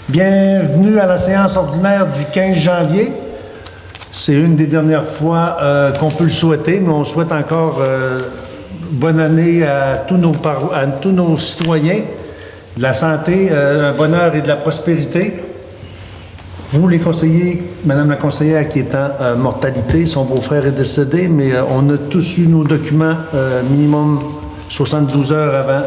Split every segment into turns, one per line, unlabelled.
Bienvenue à la séance ordinaire du 15 janvier. C'est une des dernières fois qu'on peut le souhaiter, mais on souhaite encore bonne année à tous nos citoyens, de la santé, un bonheur et de la prospérité. Vous, les conseillers, Madame la conseillère qui est en mortalité, son beau-frère est décédé, mais on a tous eu nos documents minimum 72 heures avant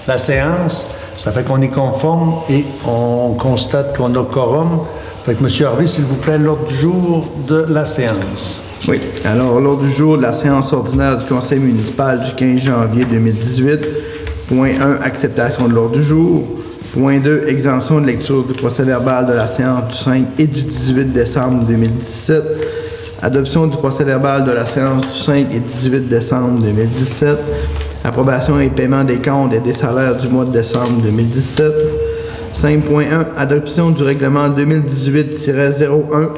la séance. Ça fait qu'on est conforme et on constate qu'on a quorum. Fait que M. Harvey, s'il vous plaît, l'ordre du jour de la séance.
Oui. Alors, l'ordre du jour de la séance ordinaire du Conseil municipal du 15 janvier 2018. Point 1, acceptation de l'ordre du jour. Point 2, exemption de lecture du procès-verbal de la séance du 5 et du 18 décembre 2017. Adoption du procès-verbal de la séance du 5 et 18 décembre 2017. Approbation et paiement des comptes et des salaires du mois de décembre 2017. 5.1. Adoption du règlement 2018-01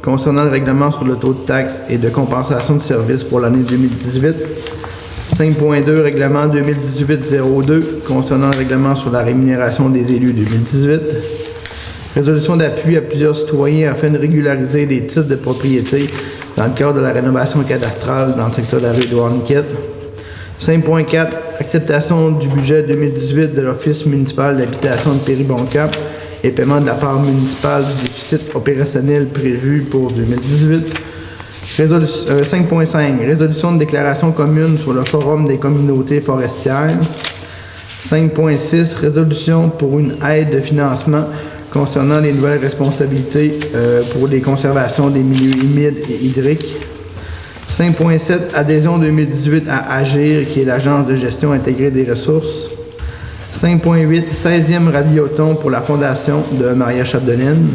concernant le règlement sur le taux de taxe et de compensation de services pour l'année 2018. 5.2. Règlement 2018-02 concernant le règlement sur la rémunération des élus 2018. Résolution d'appui à plusieurs citoyens afin de régulariser des titres de propriété dans le cadre de la rénovation cadastrale dans le secteur de la rue Édouard-Niquette. 5.4. Acceptation du budget 2018 de l'Office municipal d'habitation de Péribonka et paiement de la part municipale du déficit opérationnel prévu pour 2018. 5.5. Résolution de déclaration commune sur le Forum des communautés forestières. 5.6. Résolution pour une aide de financement concernant les nouvelles responsabilités pour les conservations des milieux humides et hydriques. 5.7. Adhésion 2018 à AGIR, qui est l'Agence de gestion intégrée des ressources. 5.8. 16e radioton pour la Fondation de Maria Chapdelaine.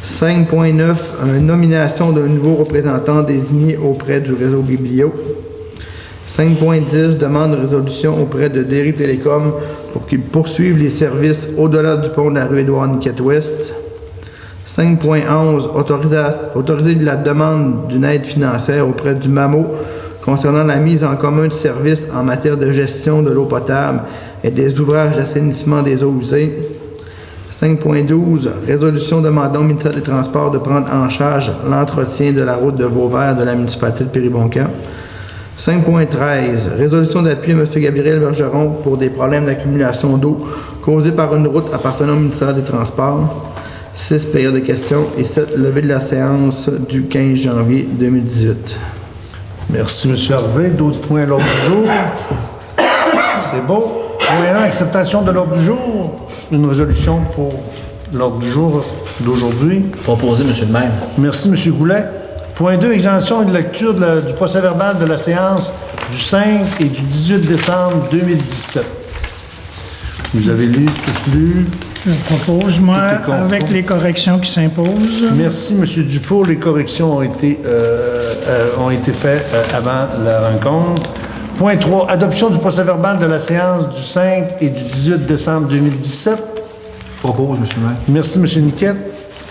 5.9. Nomination d'un nouveau représentant désigné auprès du réseau Biblio. 5.10. Demande de résolution auprès de Derry Télécom pour qu'ils poursuivent les services au-delà du pont de la rue Édouard-Niquette-Ouest. 5.11. Autoriser la demande d'une aide financière auprès du MAMO concernant la mise en commun de services en matière de gestion de l'eau potable et des ouvrages d'assainissement des eaux usées. 5.12. Résolution demandant au ministère des Transports de prendre en charge l'entretien de la route de Vauvert de la municipalité de Péribonka. 5.13. Résolution d'appui à M. Gabriel Bergeron pour des problèmes d'accumulation d'eau causés par une route appartenant au ministère des Transports. 6. Période de questions et 7. Levée de la séance du 15 janvier 2018.
Merci, M. Harvey. D'autres points à l'ordre du jour? C'est beau. Point 1, acceptation de l'ordre du jour. Une résolution pour l'ordre du jour d'aujourd'hui.
Proposé, M. le maire.
Merci, M. Goulet. Point 2, exemption et de lecture du procès-verbal de la séance du 5 et du 18 décembre 2017. Vous avez tous lu.
Je propose, moi, avec les corrections qui s'imposent.
Merci, M. Dufour. Les corrections ont été faites avant la rencontre. Point 3, adoption du procès-verbal de la séance du 5 et du 18 décembre 2017.
Propose, M. le maire.
Merci, M. Niquette.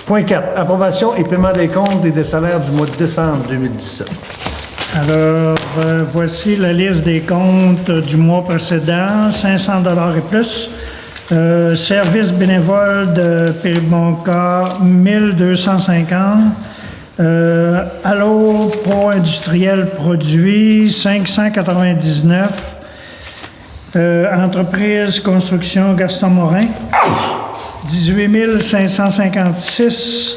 Point 4, approbation et paiement des comptes et des salaires du mois de décembre 2017.
Alors, voici la liste des comptes du mois précédent, 500 $ et plus. Service bénévole de Péribonka, 1250. Allo Pro Industriel Produits, 599. Entreprise Construction Gaston Morin, 18 556.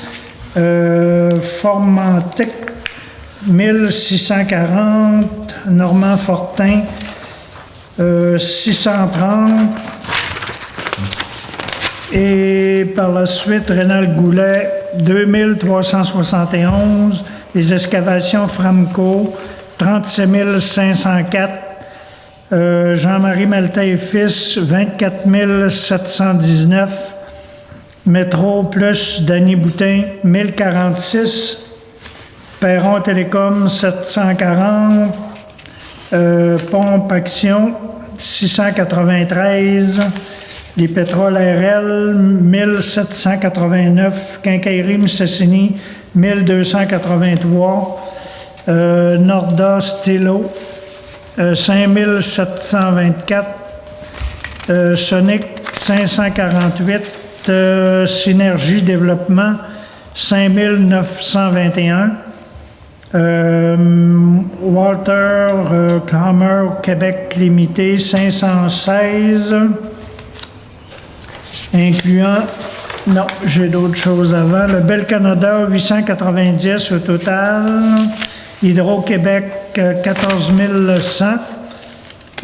Formantec, 1640. Normand Fortin, 630. Et par la suite, Rénal Goulet, 2371. Les excavations Framco, 37 504. Jean-Marie Maltais et Fils, 24 719. Métro plus Danny Boutin, 1046. Perron Télécom, 740. Pompe Action, 693. Les pétroles RL, 1789. Quincaillerie Mississini, 1283. Norda Stylo, 5724. Sonic 548, Synergie Développement 5921. Walter Calmer Québec Limité 516. Incluant, non, j'ai d'autres choses avant. Le Bel Canada 890 au total. Hydro-Québec 14 100.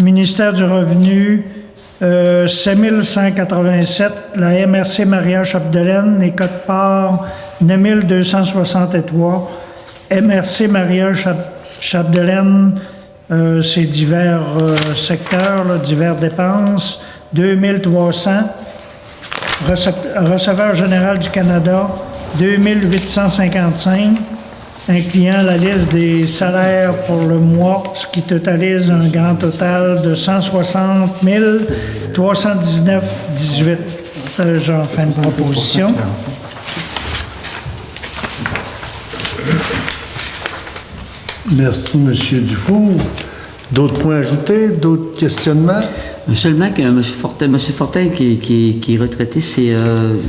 Ministère du Revenu 7187. La MRC Maria-Chapdelaine, les codes-parts 9263. MRC Maria-Chapdelaine, c'est divers secteurs, là, divers dépenses, 2300. Receveur général du Canada, 2855, incluant la liste des salaires pour le mois, ce qui totalise un grand total de 160 319,18. J'en fais une proposition.
Merci, M. Dufour. D'autres points ajoutés, d'autres questionnements?
Seulement que M. Fortin qui est retraité, c'est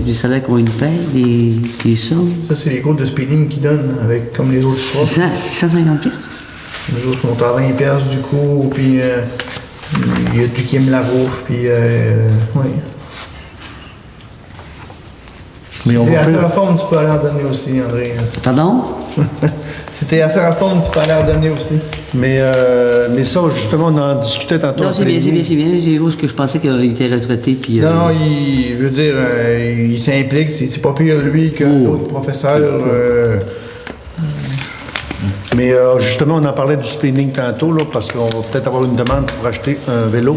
du salaire qu'on lui paye, des sommes.
Ça, c'est les cours de speeding qu'ils donnent, avec, comme les autres profs.
650 pièces.
Les autres sont à 20 pièces du cours, puis il y a du Kim Larouche, puis oui.
Mais on
C'était
va
à
faire...
Terraform, tu peux aller en donner aussi, André.
Pardon?
C'était à Terraform, tu peux aller en donner aussi.
Mais ça, justement, on en discutait tantôt.
Non, c'est bien. J'ai vu ce que je pensais qu'il était retraité. Puis,
Non, je veux dire, il s'implique, c'est pas pire lui que d'autres professeurs.
Mais justement, on en parlait du spinning tantôt, là, parce qu'on va peut-être avoir une demande pour acheter un vélo,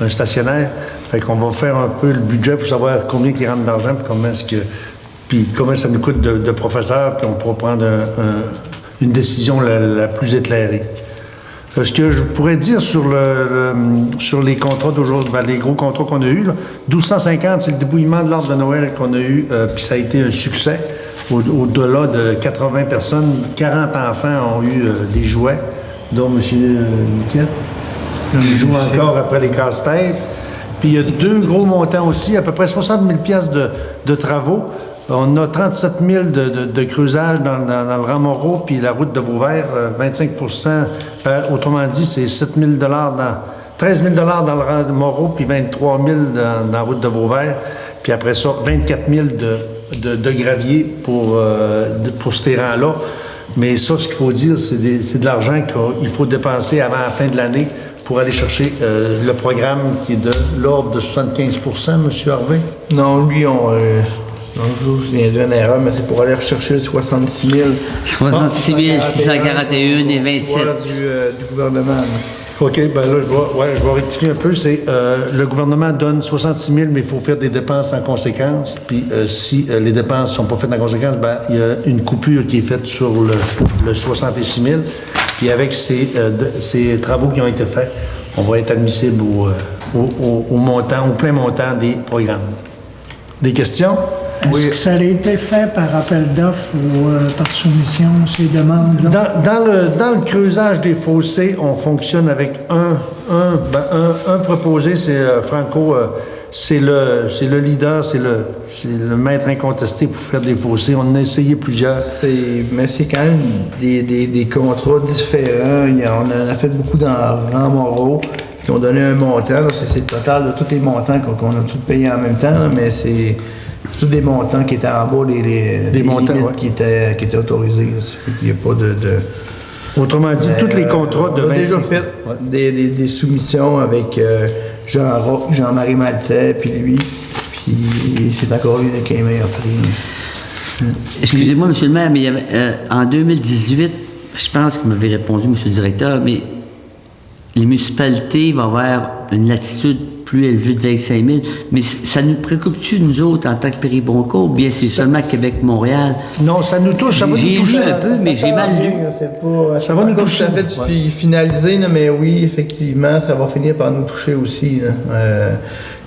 un stationnaire. Fait qu'on va faire un peu le budget pour savoir combien il rentre d'argent, puis combien ça nous coûte de professeurs, puis on pourra prendre une décision la plus éclairée. Ce que je pourrais dire sur les contrats d'aujourd'hui, les gros contrats qu'on a eus, là, 1250, c'est le débouillement de l'arbre de Noël qu'on a eu, puis ça a été un succès. Au-delà de 80 personnes, 40 enfants ont eu des jouets, dont M. Niquette. Il joue encore après les casse-têtes. Puis il y a deux gros montants aussi, à peu près 60 000 piastres de travaux. On a 37 000 de creusage dans le rang Moreau, puis la route de Vauvert, 25 autrement dit, c'est 7 000 13 000 dans le rang de Moreau, puis 23 000 dans la route de Vauvert. Puis après ça, 24 000 de gravier pour ce terrain-là. Mais ça, ce qu'il faut dire, c'est de l'argent qu'il faut dépenser avant la fin de l'année pour aller chercher le programme qui est de l'ordre de 75 M. Harvey?
Non, lui, je viens d'une erreur, mais c'est pour aller rechercher le 66 000.
66 641 et 27.
Du gouvernement. Là.
OK, bien là, je vais rectifier un peu. C'est le gouvernement donne 66 000, mais il faut faire des dépenses en conséquence. Puis si les dépenses ne sont pas faites en conséquence, ben il y a une coupure qui est faite sur le 66 000. Puis avec ces travaux qui ont été faits, on va être admissible au montant, au plein montant des programmes. Des questions?
Est-ce que ça a été fait par appel d'offres ou par soumission, ces demandes-là?
Dans le creusage des fossés, on fonctionne avec un proposé, c'est Franco, c'est le leader, c'est le maître incontesté pour faire des fossés. On en a essayé plusieurs.
Mais c'est quand même des contrats différents. On en a fait beaucoup dans Rang Moreau qui ont donné un montant. C'est le total de tous les montants qu'on a tous payés en même temps, là, mais c'est tous des montants qui étaient en bas des montants qui étaient autorisés. Il n'y a pas de...
Autrement dit, tous les contrats de 25...
On a déjà fait des soumissions avec Jean-Marie Maltais, puis lui, puis c'est encore lui qui a le meilleur prix.
Excusez-moi, M. le maire, mais il y avait, en 2018, je pense qu'il m'avait répondu, M. le directeur, mais les municipalités vont avoir une latitude plus élevée de 25 000, mais ça nous préoccupe-tu, nous autres, en tant que Périboncourt, ou bien c'est seulement Québec-Montréal?
Non, ça nous touche, ça va nous toucher.
J'ai lu un peu, mais j'ai mal lu.
Ça va nous toucher.
Ça fait finaliser, mais oui, effectivement, ça va finir par nous toucher aussi. Là.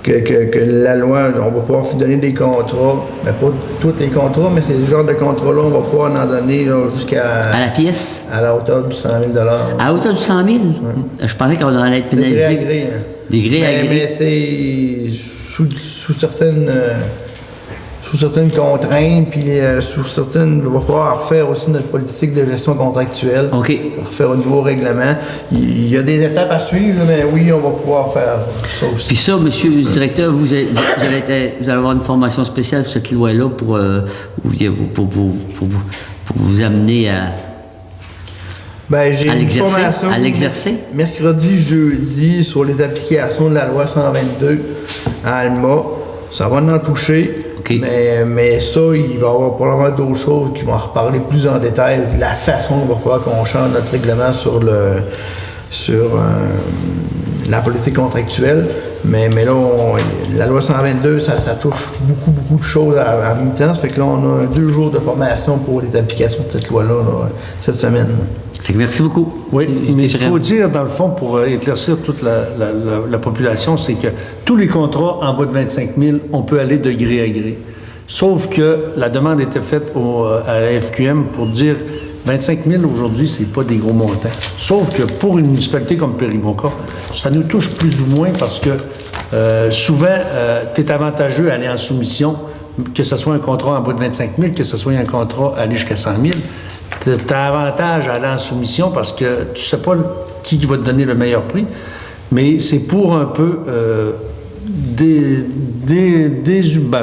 Que la loi, on va pouvoir donner des contrats, mais pas tous les contrats, mais c'est ce genre de contrats-là, on va pouvoir en donner jusqu'à...
À la pièce?
À la hauteur du 100 000
À la hauteur du 100 000? Je pensais qu'on allait être
De gré à
finalisé.
gré, hein.
des gré à gré.
Mais c'est sous certaines contraintes, puis sous certaines, il va falloir refaire aussi notre politique de gestion contractuelle.
OK.
Refaire un nouveau règlement. Il y a des étapes à suivre, là, mais oui, on va pouvoir faire ça aussi.
Puis ça, monsieur le directeur, vous allez avoir une formation spéciale pour cette loi-là pour vous amener à
J'ai une formation
à l'exercer?
mercredi, jeudi sur les applications de la loi 122 à Alma. Ça va en toucher.
OK.
Mais ça, il va y avoir probablement d'autres choses qui vont en reparler plus en détail de la façon dont il va falloir qu'on change notre règlement sur la politique contractuelle. Mais là, la loi 122, ça touche beaucoup de choses en même temps. Ça fait que là, on a 2 jours de formation pour les applications de cette loi-là là, cette semaine.
Fait que merci beaucoup.
Oui, mais il faut dire, dans le fond, pour éclaircir toute la population, c'est que tous les contrats en bas de 25 000, on peut aller de gré à gré. Sauf que la demande était faite à la FQM pour dire 25 000 aujourd'hui, c'est pas des gros montants. Sauf que pour une municipalité comme Péribonka, ça nous touche plus ou moins parce que souvent, tu es avantageux à aller en soumission, que ce soit un contrat en bas de 25 000, que ce soit un contrat aller jusqu'à 100 000. Tu as avantage à aller en soumission parce que tu ne sais pas qui va te donner le meilleur prix, mais c'est pour un peu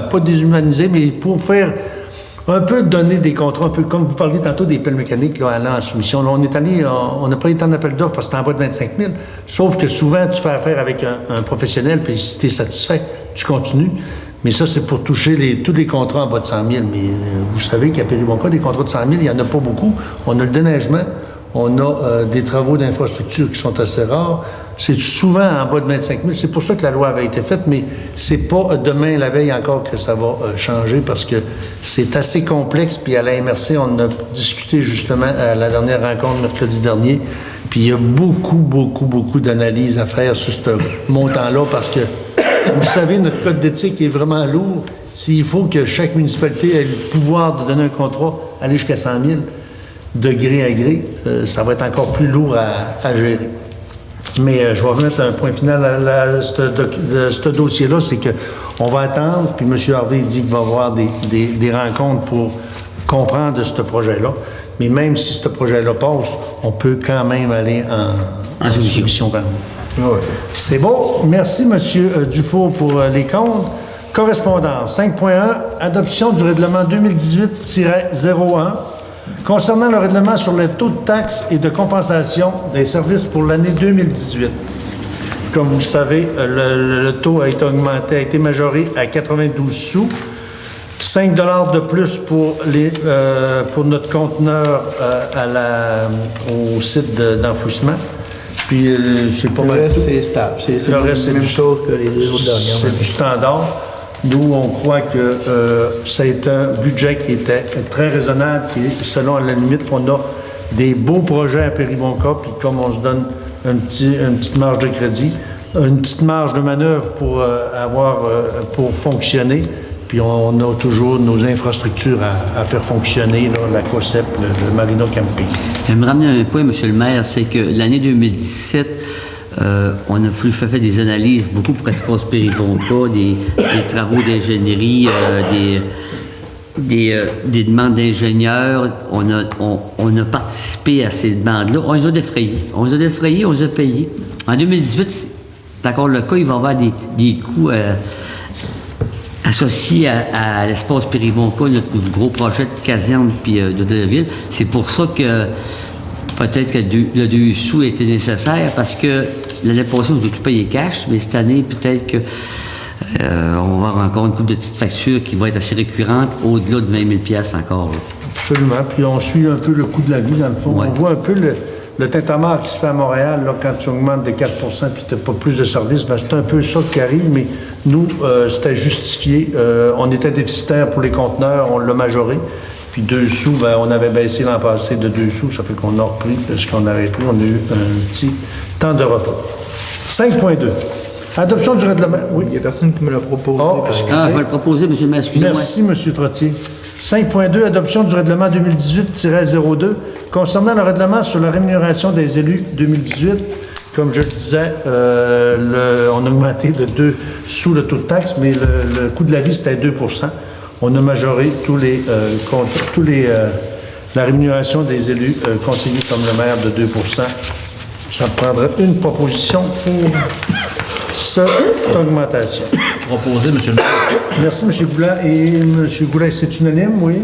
pas déshumaniser, mais pour faire un peu donner des contrats, un peu comme vous parliez tantôt des pelles mécaniques, là, allant en soumission. Là, on n'a pas eu tant d'appels d'offres parce que c'est en bas de 25 000, sauf que souvent, tu fais affaire avec un professionnel, puis si tu es satisfait, tu continues. Mais ça, c'est pour toucher tous les contrats en bas de 100 000. Mais vous savez qu'à Péribonka, des contrats de 100 000, il n'y en a pas beaucoup. On a le déneigement, on a des travaux d'infrastructure qui sont assez rares. C'est souvent en bas de 25 000. C'est pour ça que la loi avait été faite, mais c'est pas demain, la veille encore, que ça va changer parce que c'est assez complexe. Puis à la MRC, on a discuté justement à la dernière rencontre mercredi dernier. Puis il y a beaucoup d'analyses à faire sur ce montant-là parce que vous savez, notre code d'éthique est vraiment lourd. S'il faut que chaque municipalité ait le pouvoir de donner un contrat, aller jusqu'à 100 000, de gré à gré, ça va être encore plus lourd à gérer. Mais je vais remettre un point final à ce dossier-là, c'est qu'on va attendre, puis M. Harvey dit qu'il va y avoir des rencontres pour comprendre de ce projet-là. Mais même si ce projet-là passe, on peut quand même aller en soumission.
Ouais.
C'est bon. Merci, M. Dufault, pour les comptes. Correspondance 5.1, adoption du règlement 2018-01 concernant le règlement sur les taux de taxes et de compensation des services pour l'année 2018. Comme vous le savez, le taux a été augmenté, a été majoré à 92 sous. 5 $ de plus pour notre conteneur au site d'enfouissement. Puis c'est pas mal.
Le reste, c'est stable. C'est la même chose que les autres dernières.
C'est du standard. Nous, on croit que c'est un budget qui était très raisonnable, qui, selon à la limite, on a des beaux projets à Péribonka, puis comme on se donne une petite marge de crédit, une petite marge de manœuvre pour fonctionner, puis on a toujours nos infrastructures à faire fonctionner, là, la COSEP, le Marina Camping.
Je vais me ramener un point, M. le maire, c'est que l'année 2017, on a fait des analyses beaucoup pour Espace Péribonka, des travaux d'ingénierie, des demandes d'ingénieurs. On a participé à ces demandes-là. On les a défrayées. On les a payées. En 2018, c'est encore le cas, il va y avoir des coûts associés à l'Espace Péribonka, notre gros projet de caserne puis de ville. C'est pour ça que peut-être que le 2 sous était nécessaire parce que l'année passée, on a tout payé cash, mais cette année, peut-être que on va avoir encore une couple de petites factures qui vont être assez récurrentes, au-delà de 20 000 $ encore. Là.
Absolument. Puis on suit un peu le coût de la vie, dans le fond.
Ouais.
On voit un peu le tintamarre qui se fait à Montréal, là, quand tu augmentes de 4 puis tu n'as pas plus de services, ben, c'est un peu ça qui arrive, mais nous, c'était justifié. On était déficitaire pour les conteneurs, on l'a majoré. Puis 2 sous, ben, on avait baissé l'an passé de 2 sous, ça fait qu'on a repris ce qu'on avait pris. On a eu un petit temps de repos. 5.2. Adoption du règlement. Oui.
Il n'y a personne qui me l'a proposé.
Oh,
je vais le proposer, M. le maire, excusez-moi.
Merci, M. Trottier. 5.2, adoption du règlement 2018-02 concernant le règlement sur la rémunération des élus 2018 Comme je le disais, on a augmenté de 2 sous le taux de taxe, mais le coût de la vie, c'était 2 %. On a majoré la rémunération des élus conseillers comme le maire de 2 %. Ça prendrait une proposition pour cette augmentation.
Proposé, M. le maire.
Merci, M. Goulet. Et M. Goulet, c'est unanime, oui?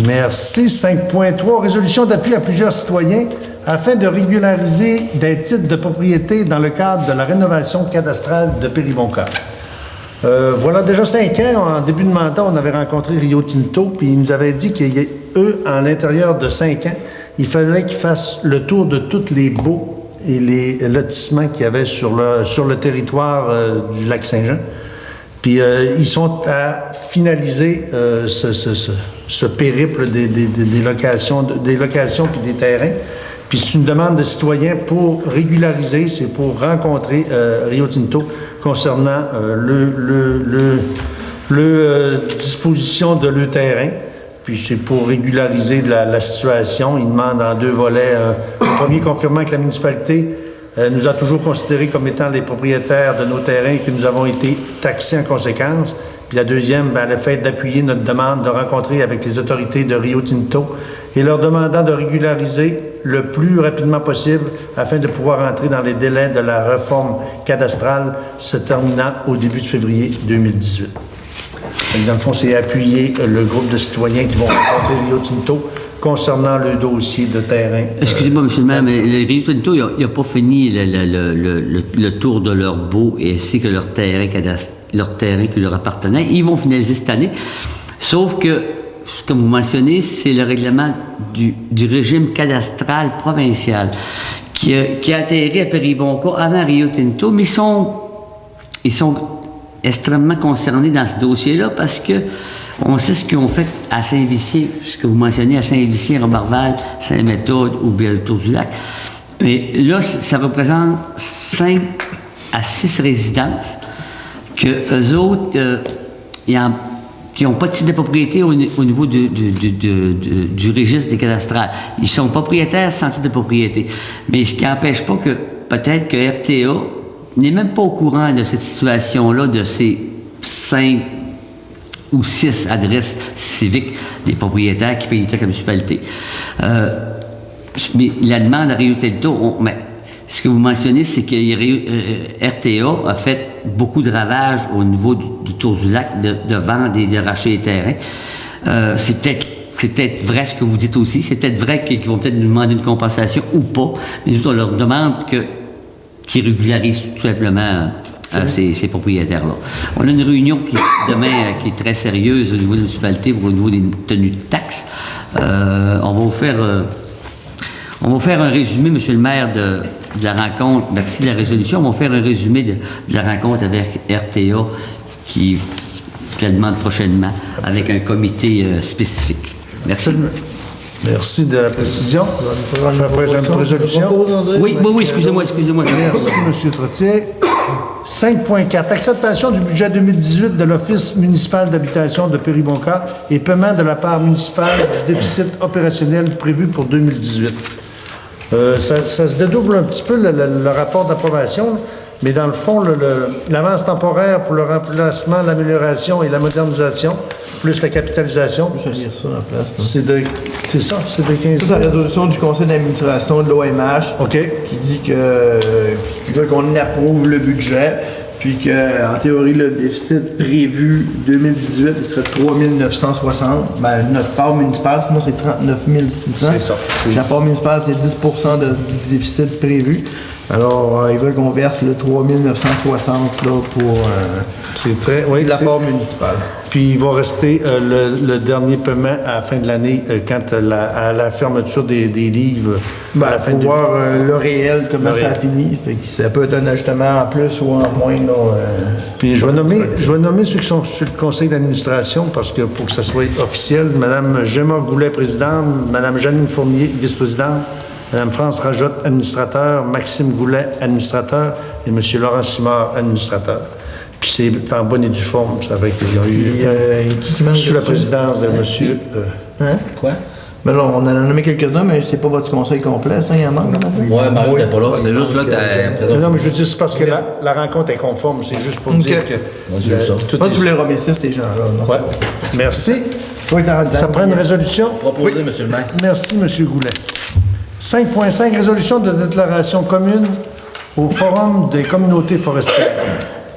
Merci. 5.3, résolution d'appui à plusieurs citoyens afin de régulariser des titres de propriété dans le cadre de la rénovation cadastrale de Péribonka. Voilà déjà 5 ans, en début de mandat, on avait rencontré Rio Tinto, puis ils nous avaient dit qu'eux, à l'intérieur de 5 ans, il fallait qu'ils fassent le tour de tous les baux et les lotissements qu'il y avait sur le territoire du lac Saint-Jean. Puis ils sont à finaliser ce périple des locations puis des terrains. Puis c'est une demande de citoyens pour régulariser, c'est pour rencontrer Rio Tinto concernant disposition de le terrain. Puis c'est pour régulariser la situation. Ils demandent en 2 volets. Le premier confirmant que la municipalité nous a toujours considérés comme étant les propriétaires de nos terrains et que nous avons été taxés en conséquence. Puis la deuxième, le fait d'appuyer notre demande de rencontrer avec les autorités de Rio Tinto et leur demandant de régulariser le plus rapidement possible afin de pouvoir entrer dans les délais de la réforme cadastrale se terminant au début de février 2018. Donc, dans le fond, c'est appuyer le groupe de citoyens qui vont rencontrer Rio Tinto concernant le dossier de terrain.
Excusez-moi, M. le maire, mais le Rio Tinto, il n'a pas fini le tour de leur baux ainsi que leur terrain qui leur appartenait. Ils vont finaliser cette année. Sauf que, comme vous mentionnez, c'est le règlement du régime cadastral provincial qui a atterri à Péribonka avant Rio Tinto, mais ils sont extrêmement concernés dans ce dossier-là parce que on sait ce qu'ils ont fait à Saint-Vicier, ce que vous mentionnez à Saint-Vicier, Roberval, Saint-Méthode ou bien le Tour-du-Lac. Mais là, ça représente 5 à 6 résidences que eux autres, qui n'ont pas de titre de propriété au niveau du registre des cadastrales. Ils sont propriétaires sans titre de propriété. Mais ce qui n'empêche pas que peut-être que RTA n'est même pas au courant de cette situation-là, de ces 5 ou 6 adresses civiques des propriétaires qui payent les taxes à la municipalité. Mais la demande à Rio Tinto, ce que vous mentionnez, c'est que RTA a fait beaucoup de ravages au niveau du Tour du Lac de vendre et de racheter les terrains. C'est peut-être vrai ce que vous dites aussi. C'est peut-être vrai qu'ils vont peut-être nous demander une compensation ou pas. Mais nous, on leur demande qu'ils régularisent tout simplement ces propriétaires-là. On a une réunion demain qui est très sérieuse au niveau de la municipalité au niveau des tenues de taxes. On va faire un résumé, M. le maire, de la rencontre. Merci de la résolution. On va faire un résumé de la rencontre avec RTA qui la demande prochainement avec un comité spécifique. Merci.
Merci de la précision. Après, j'ai une résolution.
Oui, excusez-moi.
Merci, M. Trottier. 5.4. Acceptation du budget 2018 de l'Office municipal d'habitation de Péribonka et paiement de la part municipale du déficit opérationnel prévu pour 2018. Ça se dédouble un petit peu le rapport d'approbation, mais dans le fond, l'avance temporaire pour le remplacement, l'amélioration et la modernisation, plus la capitalisation.
Je vais lire ça en place.
C'est de 15
Ça, c'est la résolution du conseil d'administration de l'OMH qui dit qu'ils veulent qu'on approuve le budget, puis qu'en théorie, le déficit prévu 2018, il serait 3 960. Notre part municipale, sinon c'est 39 600.
C'est ça.
La part municipale, c'est 10 du déficit prévu. Alors, ils veulent qu'on verse le 3 960 là, pour la part municipale.
Puis il va rester le dernier paiement à la fin de l'année, à la fermeture des livres.
À la fin pour voir le réel, comment ça a fini. Fait que ça peut être un ajustement en plus ou en moins. Là,
Puis je vais nommer ceux qui sont sur le conseil d'administration parce que pour que ça soit officiel, Mme Gemma Goulet, présidente, Mme Janine Fournier, vice-présidente, Mme France Rajotte, administrateur, Maxime Goulet, administrateur, et M. Laurent Simard, administrateur. Puis c'est en bonne et due forme, ça fait qu'il y a eu...
qui manque
sous la présidence de M.
Quoi?
Ben là, on en a nommé quelques-uns, mais c'est pas votre conseil complet, ça, il y en manque, là, maintenant?
Ouais, Mario, t'es pas là. C'est juste là que t'as.
Non, mais je veux dire, c'est parce que la rencontre est conforme. C'est juste pour dire que...
c'est juste ça.
tout
Toi,
est-
tu voulais remercier ces gens-là. Non, c'est
Ouais.
bon.
Merci.
Toi, t'as-
Ça prend une résolution?
Proposé, monsieur le maire.
Merci, M. Goulet. 5.5, résolution de déclaration commune au Forum des communautés forestières.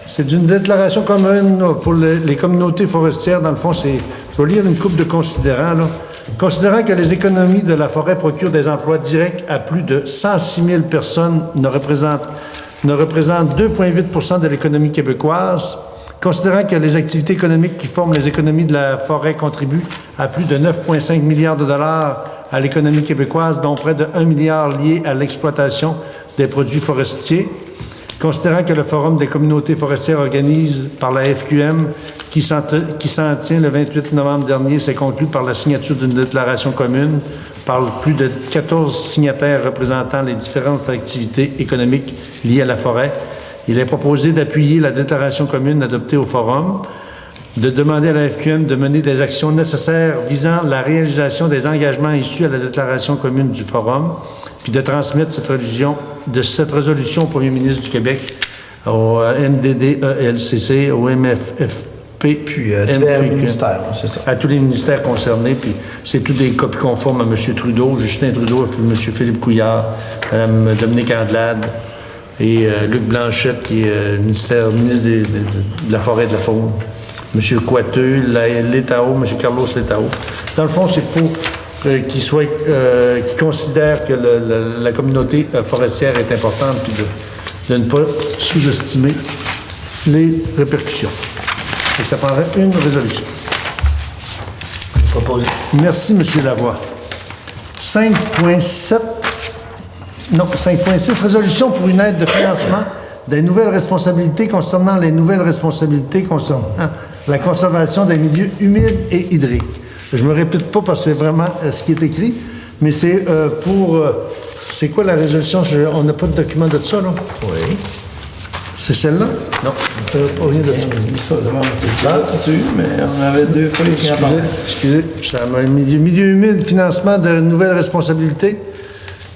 C'est une déclaration commune pour les communautés forestières. Dans le fond, je vais lire une couple de considérants, là. Considérant que les économies de la forêt procurent des emplois directs à plus de 106 000 personnes, ne représentent 2,8 % de l'économie québécoise. Considérant que les activités économiques qui forment les économies de la forêt contribuent à plus de 9,5 milliards de dollars à l'économie québécoise, dont près de 1 milliard liés à l'exploitation des produits forestiers. Considérant que le Forum des communautés forestières organisé par la FQM, qui s'en tient le 28 novembre dernier, s'est conclu par la signature d'une déclaration commune par plus de 14 signataires représentant les différentes activités économiques liées à la forêt. Il est proposé d'appuyer la déclaration commune adoptée au Forum, de demander à la FQM de mener des actions nécessaires visant la réalisation des engagements issus à la déclaration commune du Forum, puis de transmettre cette résolution au premier ministre du Québec, au MDD-ELCC, au MFFP,
Puis, divers ministères, c'est ça.
à tous les ministères concernés, puis c'est tous des copies conformes à M. Trudeau, Justin Trudeau, M. Philippe Couillard, Mme Dominique Andelade et Luc Blanchette, qui est ministre de la Forêt et de la Faune, M. Coiteux, l'Étao, M. Carlos L'Étao. Dans le fond, c'est pour qu'ils considèrent que la communauté forestière est importante, puis de ne pas sous-estimer les répercussions. Et ça prendrait une résolution.
Proposé.
Merci, M. Lavoie. 5.6, résolution pour une aide de financement des nouvelles responsabilités concernant la conservation des milieux humides et hydriques. Je ne me répète pas parce que c'est vraiment ce qui est écrit, mais c'est c'est quoi la résolution? On n'a pas de document de ça, là?
Oui.
C'est celle-là? Non. Pas rien de ça.
Ça, devant dessus, mais on avait deux fois les
Excusez, ça m'a mis du milieu humide, financement de nouvelles responsabilités.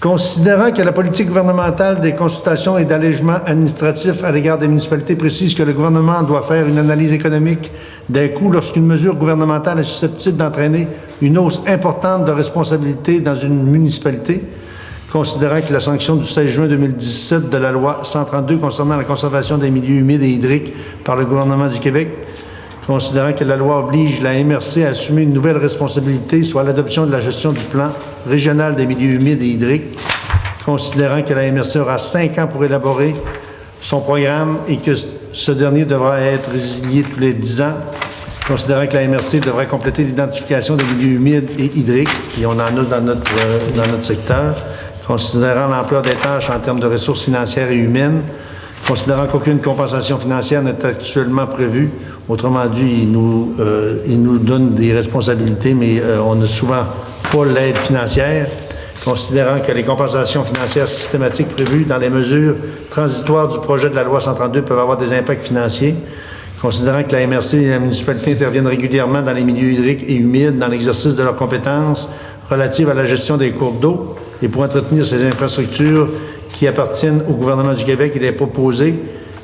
Considérant que la politique gouvernementale des consultations et d'allègements administratifs à l'égard des municipalités précise que le gouvernement doit faire une analyse économique des coûts lorsqu'une mesure gouvernementale est susceptible d'entraîner une hausse importante de responsabilité dans une municipalité, considérant que la sanction du 16 juin 2017 de la loi 132 concernant la conservation des milieux humides et hydriques par le gouvernement du Québec, considérant que la loi oblige la MRC à assumer une nouvelle responsabilité, soit l'adoption de la gestion du plan régional des milieux humides et hydriques, considérant que la MRC aura 5 ans pour élaborer son programme et que ce dernier devra être résilié tous les 10 ans, considérant que la MRC devrait compléter l'identification des milieux humides et hydriques, et on en a dans notre secteur, considérant l'ampleur des tâches en termes de ressources financières et humaines, considérant qu'aucune compensation financière n'est actuellement prévue. Autrement dit, il nous donne des responsabilités, mais on n'a souvent pas l'aide financière. Considérant que les compensations financières systématiques prévues dans les mesures transitoires du projet de la loi 132 peuvent avoir des impacts financiers. Considérant que la MRC et la municipalité interviennent régulièrement dans les milieux hydriques et humides dans l'exercice de leurs compétences relatives à la gestion des cours d'eau et pour entretenir ces infrastructures qui appartiennent au gouvernement du Québec, il est proposé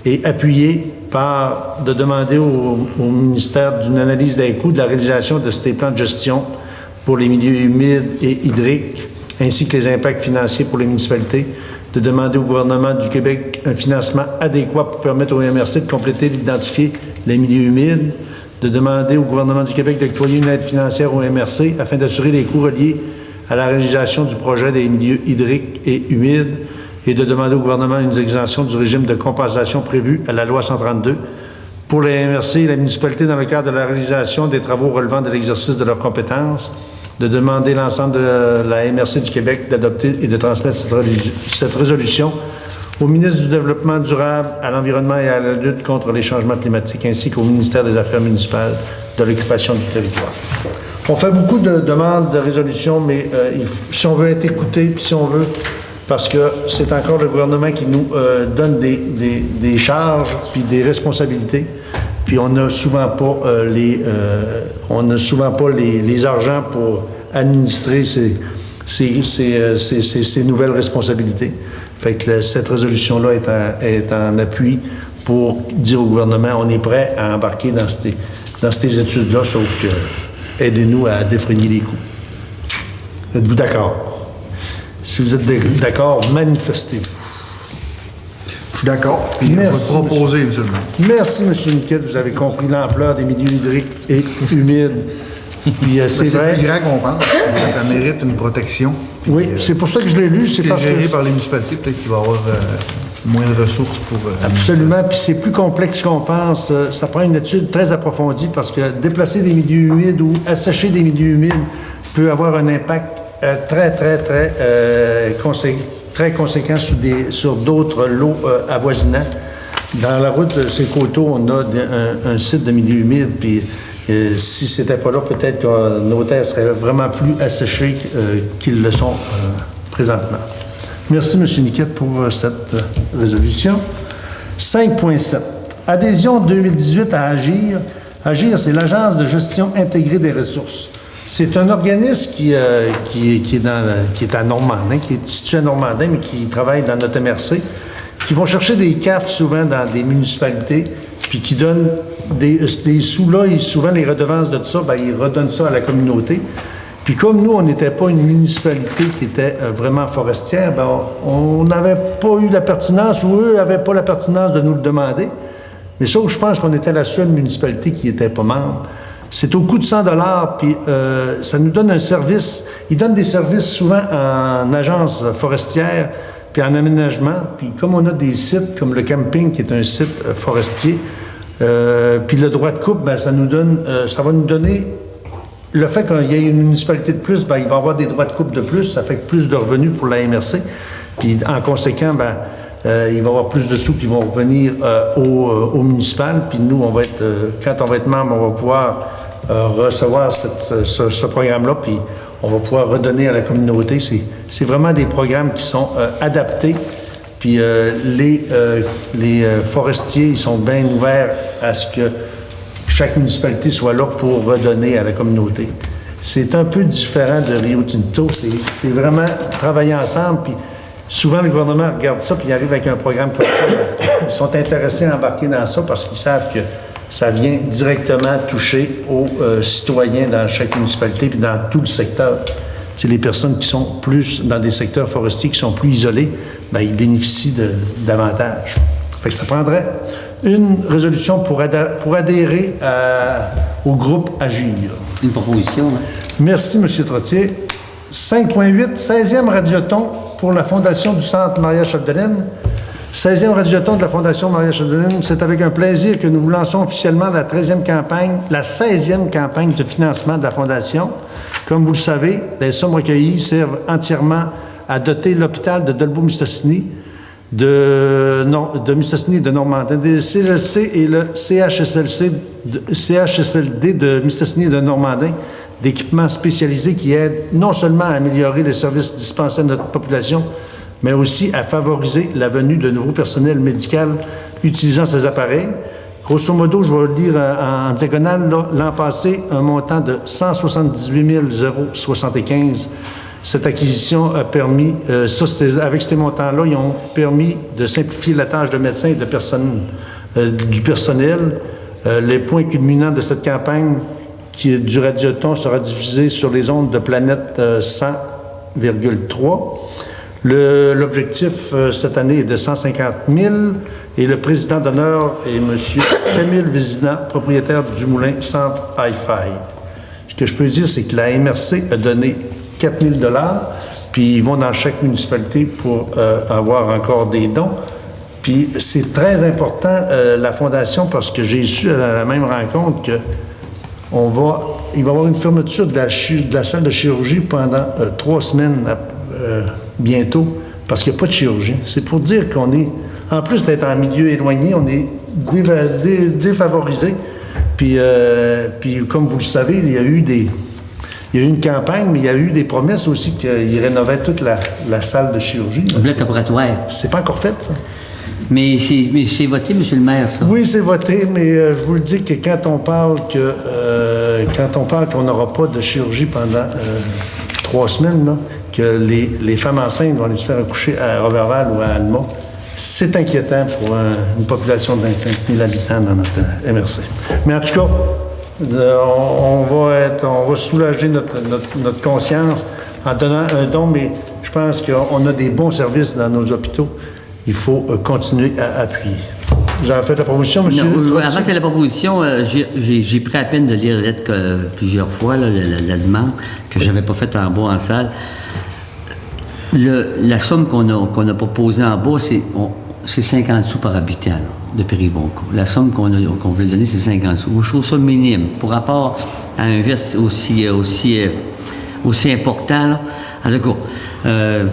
et appuyé par de demander au ministère d'une analyse des coûts de la réalisation de ces plans de gestion pour les milieux humides et hydriques, ainsi que les impacts financiers pour les municipalités, de demander au gouvernement du Québec un financement adéquat pour permettre au MRC de compléter et d'identifier les milieux humides, de demander au gouvernement du Québec d'octroyer une aide financière au MRC afin d'assurer les coûts reliés à la réalisation du projet des milieux hydriques et humides et de demander au gouvernement une exemption du régime de compensation prévu à la loi 132 pour les MRC et la municipalité dans le cadre de la réalisation des travaux relevant de l'exercice de leurs compétences, de demander l'ensemble de la MRC du Québec d'adopter et de transmettre cette résolution au ministre du Développement durable, à l'environnement et à la lutte contre les changements climatiques, ainsi qu'au ministère des Affaires municipales de l'occupation du territoire. On fait beaucoup de demandes de résolution, mais si on veut être écouté, puis si on veut, parce que c'est encore le gouvernement qui nous donne des charges puis des responsabilités, puis on n'a souvent pas les argents pour administrer ces nouvelles responsabilités. Fait que cette résolution-là est en appui pour dire au gouvernement, on est prêt à embarquer dans ces études-là, sauf que aidez-nous à défrayer les coûts. Êtes-vous d'accord? Si vous êtes d'accord, manifestez-vous.
Je suis d'accord. Puis
Merci,
on va proposer, M. le maire.
Merci, M. Niquette. Vous avez compris l'ampleur des milieux hydriques et humides. Puis, c'est vrai.
plus grand qu'on pense. Ça mérite une protection. Puis,
Oui, c'est pour ça que je l'ai lu.
si
C'est
c'est
parce
géré
que...
par les municipalités, peut-être qu'il va y avoir moins de ressources pour...
Absolument, puis c'est plus complexe qu'on pense. Ça prend une étude très approfondie parce que déplacer des milieux humides ou assécher des milieux humides peut avoir un impact très conséquent sur d'autres lots avoisinants. Dans la route de ces coteaux, on a un site de milieu humide, puis si c'était pas là, peut-être que nos terres seraient vraiment plus asséchées qu'ils le sont présentement. Merci, M. Niquette, pour cette résolution. 5.7. Adhésion 2018 à AGIR. AGIR, c'est l'Agence de gestion intégrée des ressources. C'est un organisme qui est à Normandin, qui est situé à Normandin, mais qui travaille dans notre MRC, qui vont chercher des CAF souvent dans des municipalités, puis qui donnent des sous là, et souvent les redevances de tout ça, bien, ils redonnent ça à la communauté. Puis comme nous, on n'était pas une municipalité qui était vraiment forestière, bien, on n'avait pas eu la pertinence, ou eux n'avaient pas la pertinence de nous le demander. Mais ça, je pense qu'on était la seule municipalité qui n'était pas membre. C'est au coût de 100 $, puis ça nous donne un service. Ils donnent des services souvent en agence forestière, puis en aménagement. Puis comme on a des sites comme le camping, qui est un site forestier, puis le droit de coupe, bien, ça va nous donner... Le fait qu'il y ait une municipalité de plus, bien, il va y avoir des droits de coupe de plus, ça fait plus de revenus pour la MRC. Puis en conséquent, bien, il va y avoir plus de sous qui vont revenir au municipal. Puis nous, quand on va être membre, on va pouvoir recevoir ce programme-là, puis on va pouvoir redonner à la communauté. C'est vraiment des programmes qui sont adaptés. Puis les forestiers, ils sont bien ouverts à ce que chaque municipalité soit là pour redonner à la communauté. C'est un peu différent de Rio Tinto. C'est vraiment travailler ensemble. Puis souvent, le gouvernement regarde ça, puis il arrive avec un programme comme ça. Ils sont intéressés à embarquer dans ça parce qu'ils savent que ça vient directement toucher aux citoyens dans chaque municipalité puis dans tout le secteur. C'est les personnes qui sont plus dans des secteurs forestiers qui sont plus isolés, bien, ils bénéficient davantage. Fait que ça prendrait une résolution pour adhérer au groupe AGIR.
Une proposition, hein?
Merci, M. Trottier. 5.8, 16e radioton pour la Fondation du Centre Maria-Chapdelaine. 16e radioton de la Fondation Maria-Chapdelaine. C'est avec un plaisir que nous lançons officiellement la 16e campagne de financement de la Fondation. Comme vous le savez, les sommes recueillies servent entièrement à doter l'hôpital de Dolbeau-Mistassini de Mistassini et de Normandin, des CLC et le CHSLD de Mistassini et de Normandin, d'équipements spécialisés qui aident non seulement à améliorer les services dispensés à notre population, mais aussi à favoriser la venue de nouveaux personnels médicaux utilisant ces appareils. Grosso modo, je vais le dire en diagonale, l'an passé, un montant de 178 075. Cette acquisition a permis, avec ces montants-là, ils ont permis de simplifier la tâche de médecins et du personnel. Les points culminants de cette campagne du radioton sera divisé sur les ondes de planète 100,3. L'objectif cette année est de 150 000 et le président d'honneur est M. Camille Vézina, propriétaire du moulin Centre Hi-Fi. Ce que je peux dire, c'est que la MRC a donné 4 000 $, puis ils vont dans chaque municipalité pour avoir encore des dons. Puis c'est très important, la Fondation, parce que j'ai su à la même rencontre qu'il va y avoir une fermeture de la salle de chirurgie pendant 3 semaines bientôt, parce qu'il n'y a pas de chirurgien. C'est pour dire qu'on est, en plus d'être en milieu éloigné, on est défavorisé. Puis comme vous le savez, il y a eu une campagne, mais il y a eu des promesses aussi qu'ils rénovaient toute la salle de chirurgie.
Le bloc opératoire.
C'est pas encore fait, ça?
Mais c'est voté, monsieur le maire, ça?
Oui, c'est voté, mais je vous le dis que quand on parle qu'on n'aura pas de chirurgie pendant 3 semaines, là, que les femmes enceintes vont aller se faire accoucher à Roberval ou à Alma, c'est inquiétant pour une population de 25 000 habitants dans notre MRC. Mais en tout cas, on va soulager notre conscience en donnant un don, mais je pense qu'on a des bons services dans nos hôpitaux. Il faut continuer à appuyer. Vous avez fait la proposition, monsieur?
Non, avant de faire la proposition, j'ai pris la peine de lire la lettre plusieurs fois, là, la demande, que je n'avais pas faite en bas en salle. La somme qu'on a proposée en bas, c'est 50 sous par habitant là, de Péribonco. La somme qu'on veut donner, c'est 50 sous. Je trouve ça minime. Pour rapport à un geste aussi important, là. En tout cas,
M.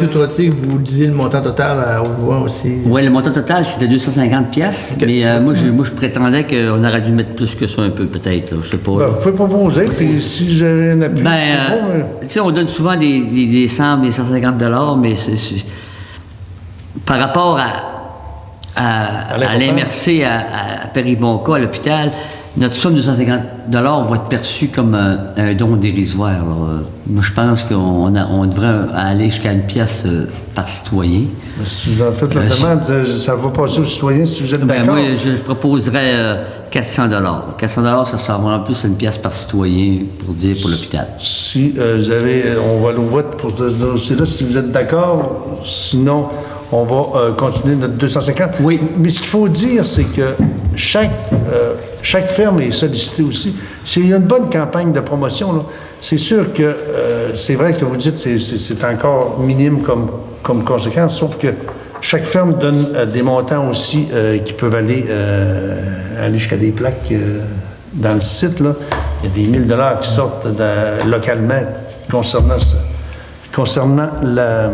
Trottier, vous disiez le montant total à haute voix aussi.
Oui, le montant total, c'était 250 pièces. Okay. Mais moi, je prétendais qu'on aurait dû mettre plus que ça un peu, peut-être. Je sais pas.
Ben, vous pouvez proposer, puis si j'avais un appui,
tu sais, on donne souvent des 100, des 150 $, mais par rapport à l'MRC, à Péribonco, à l'hôpital, notre somme de 250 $ va être perçue comme un don dérisoire. Là. Moi, je pense qu'on devrait aller jusqu'à 1 pièce par citoyen.
Si vous en faites la demande, ça va passer aux citoyens si vous êtes d'accord?
Moi, je proposerais 400 $. 400 $, ça sera vraiment plus 1 pièce par citoyen pour l'hôpital.
Si vous avez... On va aller au vote pour ce dossier-là, si vous êtes d'accord. Sinon, on va continuer notre 250.
Oui.
Mais ce qu'il faut dire, c'est que chaque ferme est sollicitée aussi. S'il y a une bonne campagne de promotion, là, c'est sûr que c'est vrai que vous dites que c'est encore minime comme conséquence, sauf que chaque ferme donne des montants aussi qui peuvent aller jusqu'à des plaques dans le site. Là. Il y a des 1 000 $ qui sortent localement concernant la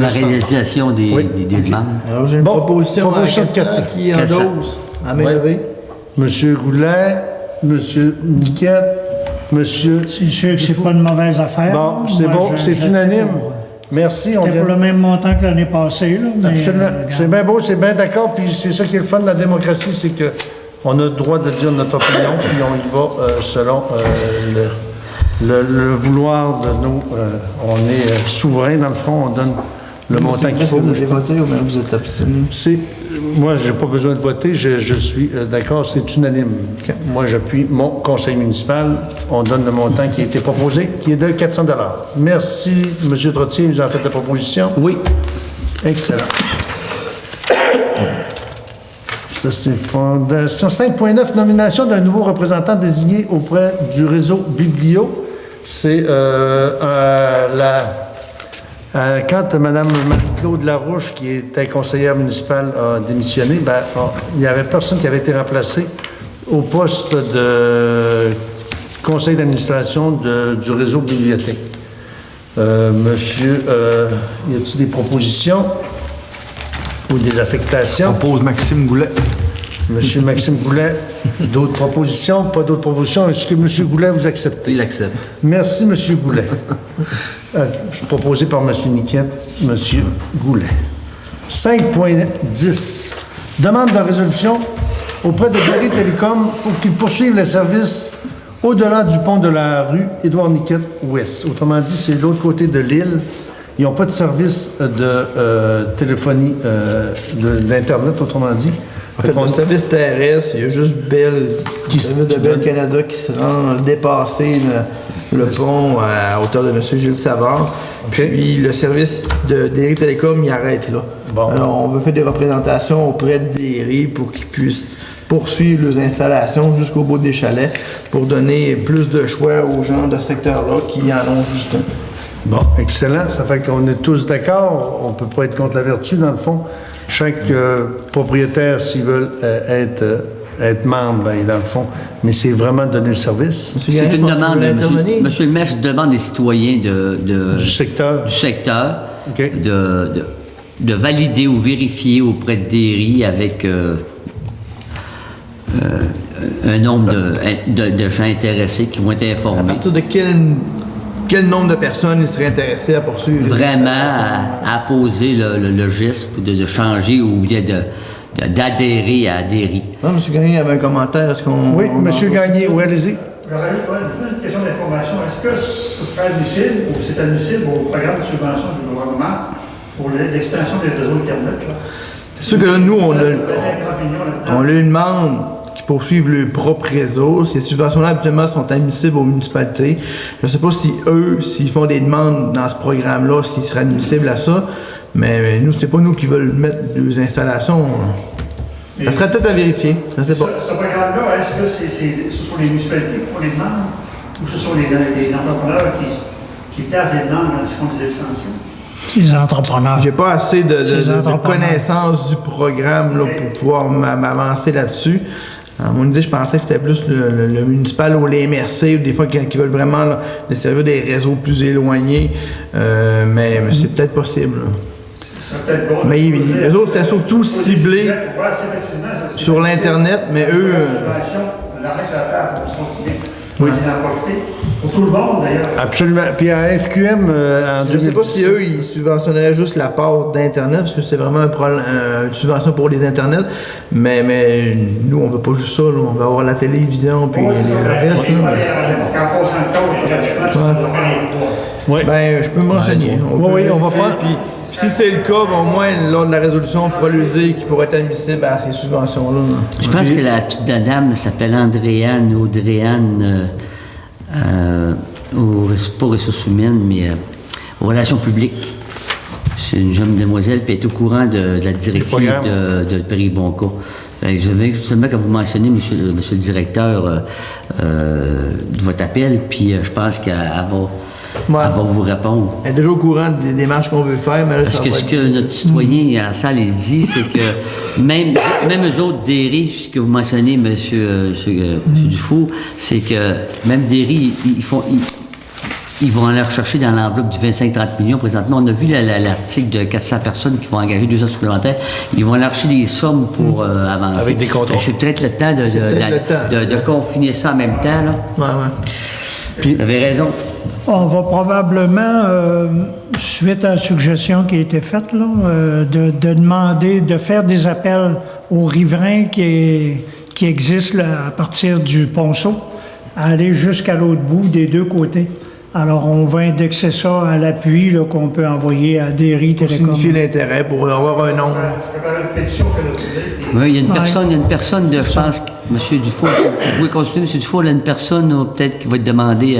réalisation des demandes.
Alors, j'ai une proposition de 400 qui endosse à main levée.
Monsieur Goulet, monsieur Niquette, monsieur...
C'est sûr que c'est pas une mauvaise affaire.
Bon, c'est beau, c'est unanime. Merci.
C'était pour le même montant que l'année passée. Là, mais,
absolument. C'est bien beau, c'est bien d'accord. Puis c'est ça qui est le fun de la démocratie, c'est qu'on a le droit de dire notre opinion, puis on y va selon le vouloir de nous. On est souverain, dans le fond, on donne le montant qu'il faut.
Vous avez voté ou même vous êtes abstenu?
Moi, je n'ai pas besoin de voter, je suis d'accord, c'est unanime. Moi, j'appuie mon conseil municipal, on donne le montant qui a été proposé, qui est de 400 $. Merci, M. Trottier, vous avez fait la proposition?
Oui.
Excellent. Ça, c'est Fondation. 5.9, nomination d'un nouveau représentant désigné auprès du réseau Biblio. C'est quand Mme Marie-Claude Larouche, qui était conseillère municipale, a démissionné, il n'y avait personne qui avait été remplacé au poste de conseil d'administration du réseau bibliothèque. Monsieur, y a-t-il des propositions ou des affectations?
On pose Maxime Goulet.
Monsieur Maxime Goulet, d'autres propositions? Pas d'autres propositions. Est-ce que Monsieur Goulet, vous acceptez?
Il accepte.
Merci, Monsieur Goulet. Proposé par Monsieur Niquette, Monsieur Goulet. 5.10. Demande de résolution auprès de Berry Télécom pour qu'ils poursuivent les services au-delà du pont de la rue Édouard-Niquette-Ouest. Autrement dit, c'est de l'autre côté de l'île. Ils n'ont pas de service de téléphonie, d'Internet, autrement dit.
En fait, le service terrestre, il y a juste Bell, Bell Canada qui se rend dépasser le pont à hauteur de M. Gilles Savard.
Okay.
Puis le service de Derry Télécom, il arrête là.
Bon.
Alors, on veut faire des représentations auprès de Derry pour qu'ils puissent poursuivre leurs installations jusqu'au bout des chalets pour donner plus de choix aux gens de ce secteur-là qui en ont juste un.
Bon, excellent. Ça fait qu'on est tous d'accord. On ne peut pas être contre la vertu, dans le fond. Chaque propriétaire, s'ils veulent être membre, dans le fond, mais c'est vraiment donner le service.
C'est une demande, monsieur le maire, je demande des citoyens
du secteur,
okay, de valider ou vérifier auprès de Derry avec un nombre de gens intéressés qui vont être informés.
À partir de quel nombre de personnes il serait intéressé à poursuivre?
Vraiment à poser le geste de changer ou bien d'adhérer à adhérer.
Ah, M. Gagné avait un commentaire. Est-ce qu'on...
Oui, M. Gagné, oui, allez-y.
J'aurais juste une question d'information. Est-ce que ce serait admissible ou c'est admissible au programme de subvention du gouvernement pour l'extension des réseaux Internet?
C'est sûr que là, nous, on a
On
une demande qui poursuivent leur propre réseau. Ces subventions-là, habituellement, sont admissibles aux municipalités. Je ne sais pas si eux, s'ils font des demandes dans ce programme-là, s'ils seraient admissibles à ça. Mais nous, c'est pas nous qui veulent mettre des installations. Ça serait peut-être à vérifier. Je ne sais pas.
Ce programme-là, est-ce que ce sont les municipalités qui font les demandes ou ce sont les entrepreneurs qui placent les demandes quand ils font des extensions?
Les entrepreneurs.
J'ai pas assez de
entrepreneurs.
connaissances du programme là, pour pouvoir m'avancer là-dessus. À mon idée, je pensais que c'était plus le municipal ou les MRC, ou des fois qui veulent vraiment là, desservir des réseaux plus éloignés. Mais c'est peut-être possible. Là.
C'est peut-être bon.
Mais les autres, c'est surtout ciblé sur l'Internet, mais eux...
L'arrêt sur la table pour se continuer.
Oui.
En profiter. Pour tout le monde, d'ailleurs.
Absolument. Puis à FQM, en
Je ne sais
2010...
pas si eux, ils subventionneraient juste la part d'Internet, parce que c'est vraiment une subvention pour les Internets, mais nous, on veut pas juste ça, là. On va avoir la télévision, puis le reste. Là.
Parce qu'en passant le temps, automatiquement, tu vas faire les droits.
Oui.
Ben, je peux me renseigner.
Oui, on va
vérifier,
prendre-
Puis si c'est le cas, ben, au moins, lors de la résolution, on pourra lui dire qu'il pourrait être admissible à ces subventions-là.
Je pense que la petite dame s'appelle Andréane ou Audrey-Anne, pas aux ressources humaines, mais aux relations publiques. C'est une jeune demoiselle, puis elle est au courant de la directive de Péribonca. Je vais seulement quand vous mentionnez, monsieur le directeur, de votre appel, puis je pense qu'elle va vous répondre.
Elle est déjà au courant des démarches qu'on veut faire, mais là,
Parce
ça
que
va
ce
être-
que notre citoyen à la salle il dit, c'est que même eux autres, Derry, ce que vous mentionnez, monsieur Dufour, c'est que même Derry, ils vont aller rechercher dans l'enveloppe du 25-30 millions présentement. On a vu l'article de 400 personnes qui vont engager 200 supplémentaires. Ils vont aller chercher des sommes pour avancer.
Avec des contrats.
C'est peut-être le temps de confiner ça en même temps. Là.
Ouais.
Vous avez raison.
On va probablement, suite à la suggestion qui a été faite, là, de demander, de faire des appels aux riverains qui existent là, à partir du Ponceau, à aller jusqu'à l'autre bout des deux côtés. Alors, on va indexer ça à l'appui là, qu'on peut envoyer à Derry Télécom.
Signifier l'intérêt pour avoir un nombre.
Oui, il y a une personne de, je pense, M. Dufour, vous pouvez continuer, M. Dufour, il y a une personne peut-être qui va te demander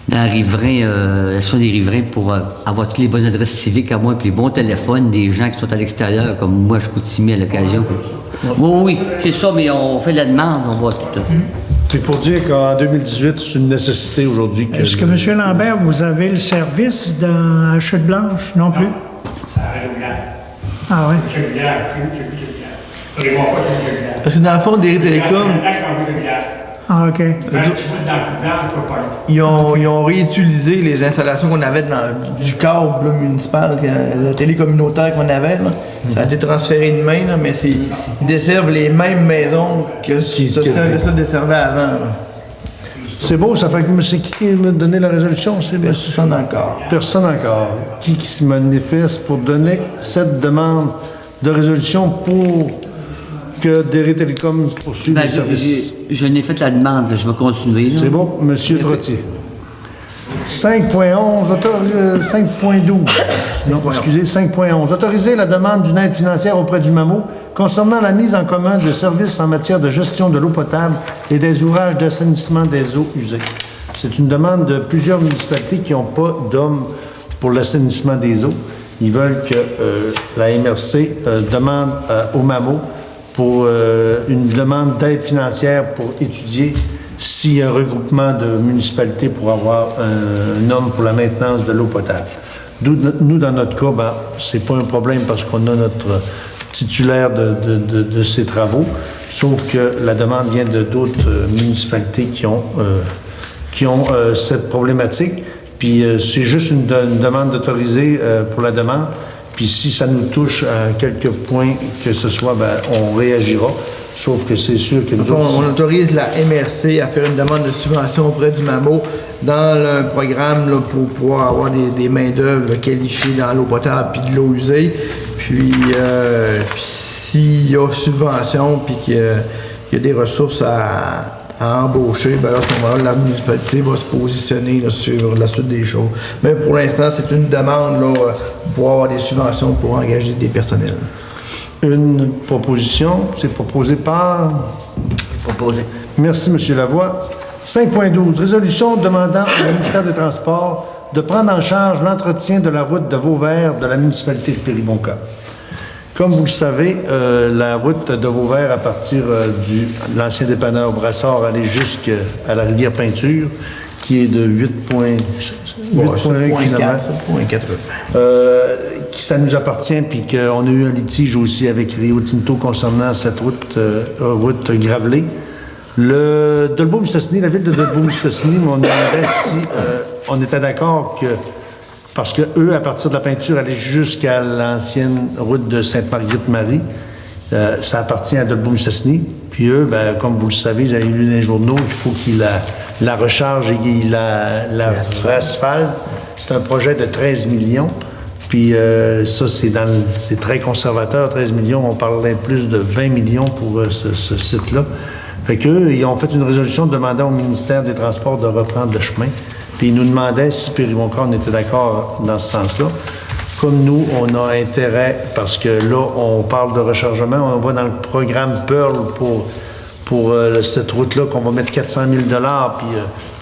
dans l'association des riverains pour avoir toutes les bonnes adresses civiques à moi, puis les bons téléphones des gens qui sont à l'extérieur, comme moi, je continue à l'occasion. Oui, c'est ça, mais on fait la demande, on va tout.
Puis pour dire qu'en 2018, c'est une nécessité aujourd'hui.
Est-ce que, M. Lambert, vous avez le service à Chute-Blanche non plus? Ah oui?
Parce que dans le fond, Derry Télécom,
Ah, OK.
ils ont réutilisé les installations qu'on avait du câble là, municipal, la télé communautaire qu'on avait. Là. Ça a été transféré de main, là, mais ils desservent les mêmes maisons que ça desservait avant. Là.
C'est beau, ça fait que c'est qui m'a donné la résolution? C'est
Personne encore.
Personne encore. Qui se manifeste pour donner cette demande de résolution pour que Derry Télécom poursuive
Ben,
les services?
je n'ai fait la demande, je vais continuer. Là.
C'est bon, Monsieur Trottier. 5.11, 5.12. Non, excusez, 5.11. Autoriser la demande d'une aide financière auprès du MAMO concernant la mise en commun de services en matière de gestion de l'eau potable et des ouvrages d'assainissement des eaux usées. C'est une demande de plusieurs municipalités qui n'ont pas d'hommes pour l'assainissement des eaux. Ils veulent que la MRC demande au MAMO pour une demande d'aide financière pour étudier s'il y a un regroupement de municipalités pour avoir un homme pour la maintenance de l'eau potable. Nous, dans notre cas, ben, c'est pas un problème parce qu'on a notre titulaire de ces travaux, sauf que la demande vient de d'autres municipalités qui ont cette problématique. Puis c'est juste une demande d'autoriser pour la demande. Puis si ça nous touche à quelques points que ce soit, ben, on réagira. Sauf que c'est sûr que nous
On
autres...
autorise la MRC à faire une demande de subvention auprès du MAMO dans le programme là, pour pouvoir avoir des main-d'œuvre qualifiées dans l'eau potable puis de l'eau usée. Puis s'il y a subvention puis qu'il y a des ressources à embaucher, ben là, à ce moment-là, la municipalité va se positionner là, sur la suite des choses. Mais pour l'instant, c'est une demande là, pour avoir des subventions pour engager des personnels.
Une proposition, c'est proposé par...
Proposé.
Merci, M. Lavoie. 5.12, résolution demandant au ministère des Transports de prendre en charge l'entretien de la route de Vauvert de la municipalité de Péribonka. Comme vous le savez, la route de Vauvert, à partir de l'ancien dépanneur Brassard, aller jusqu'à la rivière Peinture, qui est de 8,1 km. Ça nous appartient, puis qu'on a eu un litige aussi avec Rio Tinto concernant cette route gravelée. Le Dolbeau-Mistassini, la ville de Dolbeau-Mistassini, on demandait si on était d'accord que, parce que eux, à partir de la Peinture, allaient jusqu'à l'ancienne route de Sainte-Marguerite-Marie, ça appartient à Dolbeau-Mistassini. Puis eux, ben, comme vous le savez, vous avez lu dans les journaux, il faut qu'ils la rechargent et qu'ils la asphalte. C'est un projet de 13 millions. Puis ça, c'est très conservateur, 13 millions. On parlerait plus de 20 millions pour ce site-là. Fait qu'eux, ils ont fait une résolution demandant au ministère des Transports de reprendre le chemin. Puis ils nous demandaient si Péribonka, on était d'accord dans ce sens-là. Comme nous, on a intérêt, parce que là, on parle de rechargement, on va dans le programme Pearl pour cette route-là, qu'on va mettre 400 000 $, puis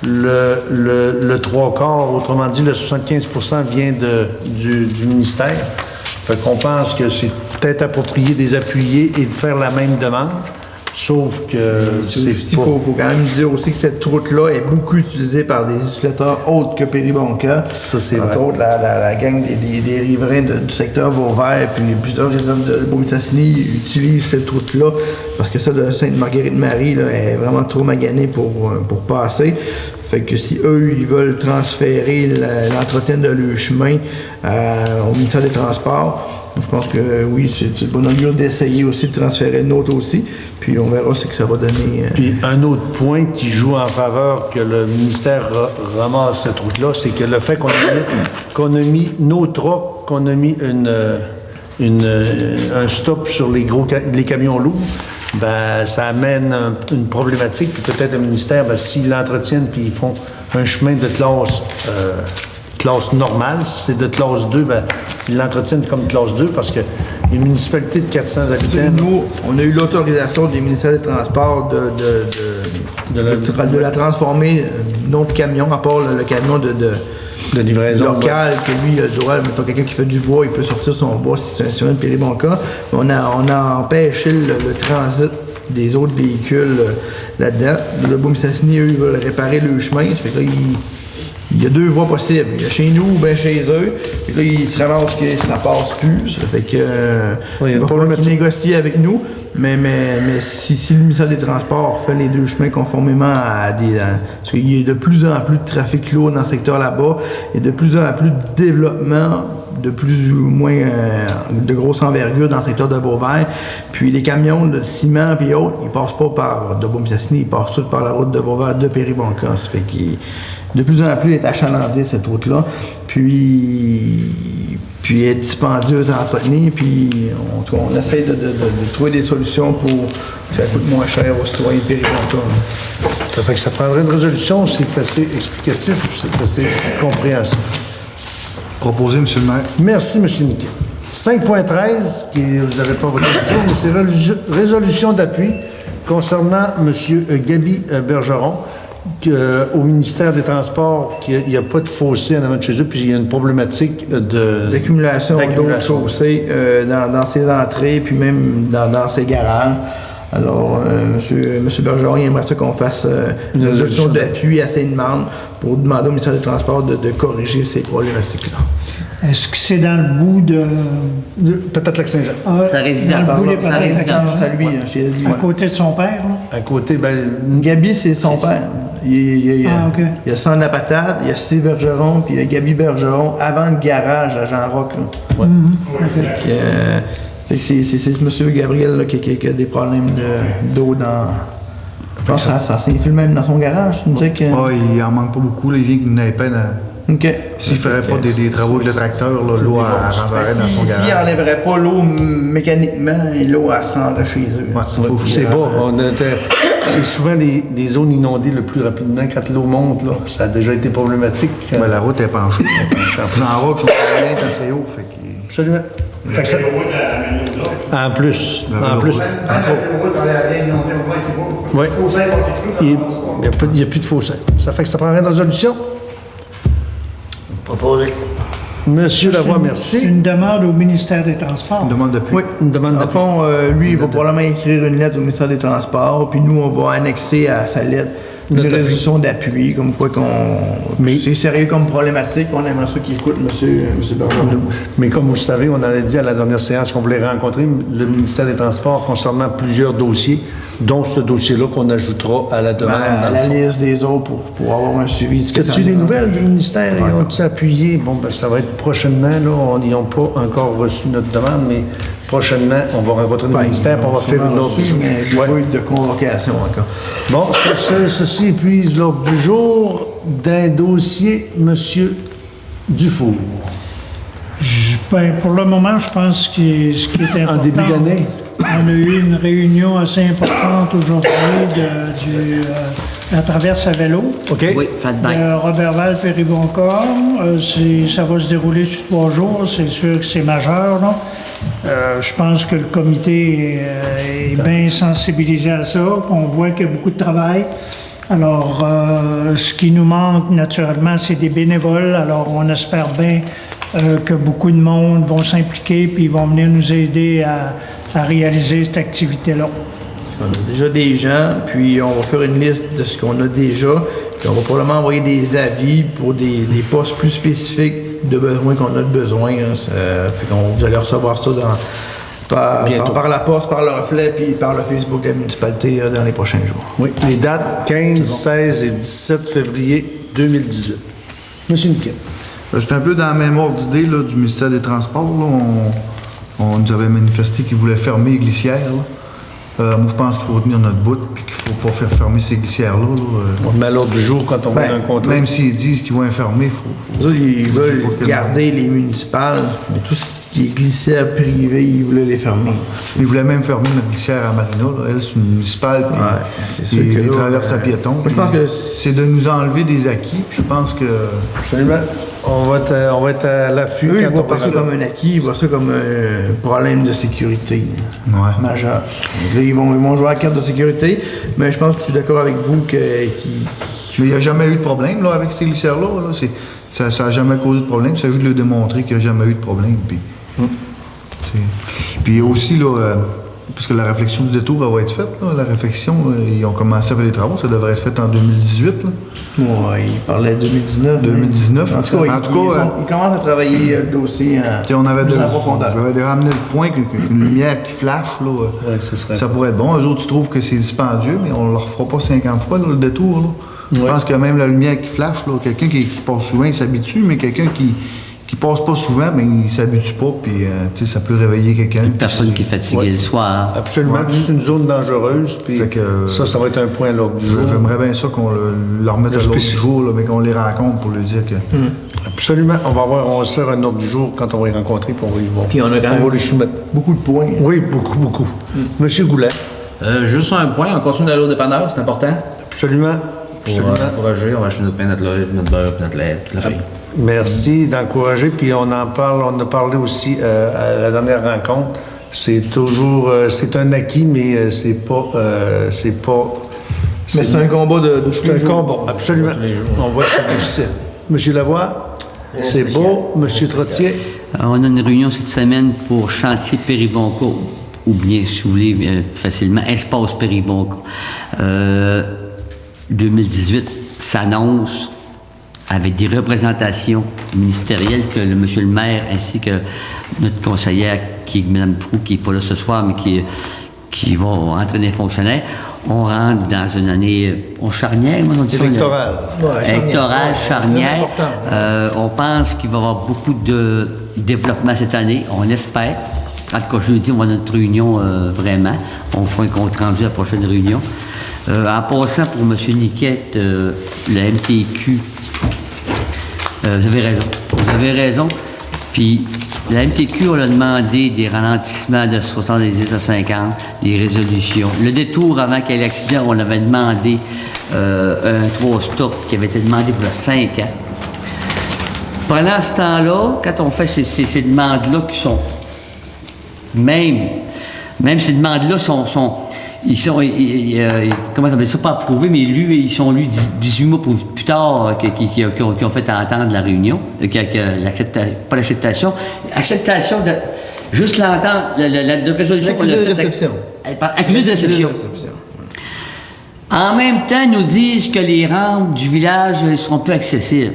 le trois quarts, autrement dit, le 75 % vient du ministère. Fait qu'on pense que c'est peut-être approprié de les appuyer et de faire la même demande. Sauf que
Il faut quand même dire aussi que cette route-là est beaucoup utilisée par des utilisateurs autres que Péribonka. Ça, c'est vrai. Entre autres, la gang des riverains du secteur Vauvert, puis plusieurs résidents de Beaumistassini utilisent cette route-là parce que celle de Sainte-Marguerite-Marie là, est vraiment trop maganée pour passer. Fait que si eux, ils veulent transférer l'entretien de leur chemin au ministère des Transports, je pense que oui, c'est de bonne augure d'essayer aussi de transférer le nôtre aussi. Puis on verra ce que ça va donner.
Puis un autre point qui joue en faveur que le ministère ramasse cette route-là, c'est que le fait qu'on a mis nos trocs, qu'on a mis un stop sur les camions lourds, ben ça amène une problématique. Puis peut-être le ministère, ben, s'ils l'entretiennent puis ils font un chemin de classe normale, si c'est de classe 2, ben, ils l'entretiennent comme classe 2 parce que une municipalité de 400 habitants...
Nous, on a eu l'autorisation du ministère des Transports de la transformer, notre camion, à part le camion de
livraison
local, que lui, il a le droit, mais pas quelqu'un qui fait du bois, il peut sortir son bois si c'est un camion de Péribonka. On a empêché le transit des autres véhicules là-dedans. Le Beaumistassini, eux, ils veulent réparer le chemin, ça fait que là, il y a deux voies possibles. Il y a chez nous ou bien chez eux. Et là, ils se ramassent que ça passe plus. Ça fait que il va falloir qu'ils négocient avec nous. Mais si le ministère des Transports fait les deux chemins conformément à parce qu'il y a de plus en plus de trafic lourd dans le secteur là-bas, et de plus en plus de développement de plus ou moins de grosse envergure dans le secteur de Vauvert. Puis les camions de ciment et autres, ils passent pas par de Beaumistassini, ils passent tous par la route de Vauvert de Péribonka. Ça fait qu'il de plus en plus est achalandée cette route-là. Puis elle est dispendieuse à entretenir. Puis on essaie de trouver des solutions pour que ça coûte moins cher aux citoyens de Péribonka.
Ça fait que ça prendrait une résolution, c'est assez explicatif, c'est assez compréhensible.
Proposé, M. le maire.
Merci, M. Niquet. 5.13, vous n'avez pas voté pour, mais c'est résolution d'appui concernant M. Gaby Bergeron, au ministère des Transports, qu'il n'y a pas de fossé en avant de chez eux, puis il y a une problématique
d'accumulation d'eau chaussée dans ses entrées, puis même dans ses garages. Alors, M. Bergeron, il aimerait ça qu'on fasse une résolution d'appui à ses demandes pour demander au ministère des Transports de corriger ces problématiques-là.
Est-ce que c'est dans le bout de...
Peut-être Lac-Saint-Jean.
Sa résidence.
Dans le bout des
Sa résidence.
C'est lui, chez lui.
À côté de son père, là?
À côté,
Gaby, c'est son père. Il y a Sandre la Patate, il y a Steve Bergeron, puis il y a Gaby Bergeron avant le garage à Jean-Roch.
Ouais.
Fait que c'est M. Gabriel là, qui a des problèmes d'eau dans... Je pense que ça s'infile même dans son garage, tu me disais que...
Ah, il en manque pas beaucoup, là, il vient qu'il n'avait pas dans...
OK.
S'il ne ferait pas des travaux avec le tracteur, là, l'eau rentrerait dans son
S'il
garage.
n'enlèverait pas l'eau mécaniquement, l'eau elle se rendrait chez eux.
C'est pas. C'est souvent des zones inondées le plus rapidement. Quand l'eau monte, là, ça a déjà été problématique.
Ouais, la route est penchée. En route, ils sont assez haut. Fait que...
Absolument. Fait que ça- En plus. En plus. Oui. Il n'y a plus de fossé. Ça fait que ça prendrait une résolution.
Proposé.
Monsieur Lavoie, merci.
Une demande au ministère des Transports.
Une demande d'appui.
Oui.
Une demande
Dans le
d'appui.
fond, lui, il va probablement écrire une lettre au ministère des Transports, puis nous, on va annexer à sa lettre une
Notre appui.
résolution d'appui, comme quoi c'est sérieux comme problématique, on aimerait ça qu'il écoute M. Bergeron.
Mais comme vous le savez, on avait dit à la dernière séance qu'on voulait rencontrer le ministère des Transports concernant plusieurs dossiers, dont ce dossier-là qu'on ajoutera à la demande.
À la liste des autres pour avoir un suivi de ce que ça
As-tu des
donne.
nouvelles du ministère? Ils ont-ils appuyé? Bon, ben, ça va être prochainement. Là, ils n'ont pas encore reçu notre demande, mais prochainement, on va rencontrer le ministère et on va faire une ordre du jour.
Mais il n'y a
Ouais.
pas eu de convocation encore.
Bon, ceci épuise l'ordre du jour d'un dossier, M. Dufour.
Ben, pour le moment, je pense que ce qui est important...
En début d'année?
On a eu une réunion assez importante aujourd'hui à Traverse à vélo.
OK?
Oui, faites bien.
De Roberval Périboncourt. Ça va se dérouler sur 3 jours. C'est sûr que c'est majeur, là. Je pense que le comité est bien sensibilisé à ça. On voit qu'il y a beaucoup de travail. Alors, ce qui nous manque, naturellement, c'est des bénévoles. Alors, on espère bien que beaucoup de monde vont s'impliquer puis ils vont venir nous aider à réaliser cette activité-là.
On a déjà des gens, puis on va faire une liste de ce qu'on a déjà, puis on va probablement envoyer des avis pour des postes plus spécifiques de besoins qu'on a de besoin. Hein. Fait qu'on vous allez recevoir ça par la poste, par le reflet, puis par le Facebook de la municipalité dans les prochains jours.
Oui. Les dates 15, 16 et 17 février 2018. Monsieur Niquet.
C'est un peu dans la même ordre d'idée là, du ministère des Transports. Là. On nous avait manifesté qu'ils voulaient fermer les glissières. Là. Moi, je pense qu'il faut tenir notre bout et qu'il ne faut pas faire fermer ces glissières-là. Là.
On met à l'ordre du jour quand on va rencontrer.
Même s'ils disent qu'ils vont les fermer, il faut...
Eux, ils veulent
faut que-
garder les municipales, mais tout ce qui est glissière privée, ils voulaient les fermer.
Ils voulaient même fermer notre glissière à Marina. Là. Elle, c'est une municipale. Puis
c'est sûr que
ils
là,
traversent à piéton.
moi, je pense
puis
que
c'est de nous enlever des acquis. Puis je pense que...
Absolument. On va être à l'affût
eux, ils
quand on
voient pas ça
parlera.
comme un acquis, ils voient ça comme un problème de sécurité
Ouais.
majeur. Donc là, ils vont jouer à la carte de sécurité, mais je pense que je suis d'accord avec vous
Mais il n'y a jamais eu de problème là, avec ces glissières-là. Là. Ça n'a jamais causé de problème. C'est juste de le démontrer qu'il n'y a jamais eu de problème. Puis aussi, là, parce que la réflexion du détour elle va être faite. Là. La réflexion, ils ont commencé à faire des travaux. Ça devrait être fait en 2018. Là.
Ouais, ils parlaient 2019.
2019,
En tout cas, ils commencent à travailler le dossier
On avait
plus en profondeur.
ramené le point qu'une lumière qui flash, là,
Ouais, ce serait
ça pourrait être bon. Eux autres, ils trouvent que c'est dispendieux, mais on ne leur fera pas 50 fois là, le détour. Là. Je pense que même la lumière qui flash, là, quelqu'un qui passe souvent, il s'habitue, mais quelqu'un qui passe pas souvent, mais il s'habitue pas, puis tu sais, ça peut réveiller quelqu'un.
Une personne qui est fatiguée le soir.
Absolument. C'est une zone dangereuse. Puis
Fait que,
ça va être un point à l'ordre du jour.
J'aimerais bien ça qu'on leur mette à l'ordre du jour, là, mais qu'on les rencontre pour leur dire que...
Absolument. On va se faire un ordre du jour quand on va les rencontrer, puis on va y voir.
Puis on a quand même
va les soumettre.
beaucoup de points.
Oui, beaucoup, beaucoup. Monsieur Goulet.
Juste un point, on continue d'aller au dépanneur, c'est important.
Absolument.
Pour encourager, on va acheter notre pain, notre beurre, notre lait, toute la feuille.
Merci d'encourager. Puis on en parlé aussi à la dernière rencontre. C'est toujours, c'est un acquis, mais c'est pas.
Mais c'est un combat de tous
C'est
les
un
jours.
combat, absolument.
Tous les jours.
On voit que c'est difficile. Monsieur Lavoie, c'est beau. Monsieur Trottier.
On a une réunion cette semaine pour chantier Périboncourt, ou bien, si vous voulez, facilement, espace Périboncourt. 2018 s'annonce avec des représentations ministérielles que monsieur le maire ainsi que notre conseillère, qui est Mme Proux, qui n'est pas là ce soir, mais qui va entraîner les fonctionnaires. On rentre dans une année charnière, moi, on dit ça,
Électorale.
électorale, charnière.
C'est important.
On pense qu'il va y avoir beaucoup de développement cette année, on espère. En tout cas, jeudi, on va à notre réunion vraiment. On fera un compte rendu à la prochaine réunion. En passant pour M. Niquette, la MTQ, vous avez raison. Vous avez raison. Puis la MTQ, on a demandé des ralentissements de 70 à 50, des résolutions. Le détour avant qu'il y ait l'accident, on avait demandé un 3 stop qui avait été demandé pour 5 ans. Pendant ce temps-là, quand on fait ces demandes-là qui sont... Même ces demandes-là sont comment ça s'appelle ça, pas approuvées, mais ils sont lus 18 mois plus tard qui ont fait entendre la réunion, pas l'acceptation, acceptation de juste l'entendre, la résolution qu'on a
Accusé de
faite.
réception.
Accusé de réception. En même temps, ils nous disent que les rentes du village ne seront plus accessibles.